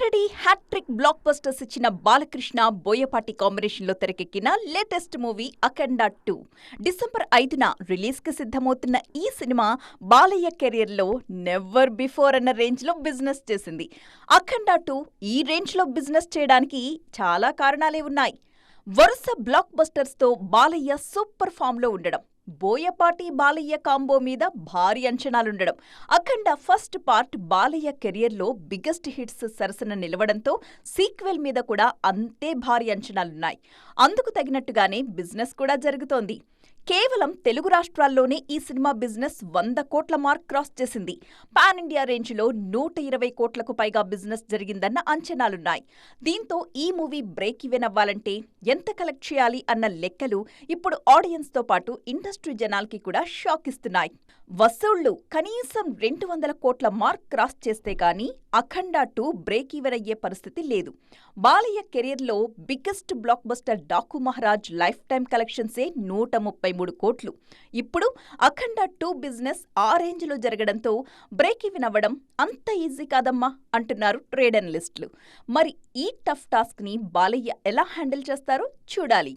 Already hat trick black busters ఇచ్చిన బాలకృష్ణ బోయపాటి కాంబినేషన్లో తెరకెక్కిన లేటెస్ట్ మూవీ అఖండ 2 డిసెంబర్ 5న రిలీజ్కి సిద్ధమవుతున్న ఈ సినిమా బాలయ్య కెరియర్లో నెవర్ బిఫోర్ అన్న రేంజ్లో బిజినెస్ చేసింది. అఖండ 2 ఈ రేంజ్లో బిజినెస్ చేయడానికి చాలా కారణాలే ఉన్నాయి. వరుస బ్లాక్ బస్టర్స్తో బాలయ్య సూపర్ ఫామ్లో ఉండడం, బోయపాటి బాలయ్య కాంబో మీద భారీ అంచనాలుండడం, అఖండ ఫస్ట్ పార్ట్ బాలయ్య కెరియర్లో బిగ్గెస్ట్ హిట్స్ సరసన నిలవడంతో సీక్వెల్ మీద కూడా అంతే భారీ అంచనాలున్నాయి. అందుకు తగినట్టుగానే బిజినెస్ కూడా జరుగుతోంది. కేవలం తెలుగు రాష్ట్రాల్లోనే ఈ సినిమా బిజినెస్ 100 కోట్ల మార్క్ క్రాస్ చేసింది. పాన్ ఇండియా రేంజ్లో 120 కోట్లకు పైగా బిజినెస్ జరిగిందన్న అంచనాలున్నాయి. దీంతో ఈ మూవీ బ్రేక్ ఈవెన్ అవ్వాలంటే ఎంత కలెక్ట్ చేయాలి అన్న లెక్కలు ఇప్పుడు ఆడియన్స్తో పాటు ఇండస్ట్రీ జనాలకి కూడా షాక్ ఇస్తున్నాయి. వసూళ్లు కనీసం 200 కోట్ల మార్క్ క్రాస్ చేస్తే కానీ అఖండ 2 బ్రేక్ ఈవెన్ అయ్యే పరిస్థితి లేదు. బాలయ్య కెరీర్లో biggest blockbuster Daaku Maharaj lifetime కలెక్షన్సే 133 కోట్లు. ఇప్పుడు అఖండ 2 బిజినెస్ ఆ రేంజ్లో జరగడంతో బ్రేక్ ఈవెన్ అవ్వడం అంత ఈజీ కాదమ్మా అంటున్నారు ట్రేడ్ అనలిస్టులు. మరి ఈ టఫ్ టాస్క్ని బాలయ్య ఎలా హ్యాండిల్ చేస్తారో చూడాలి.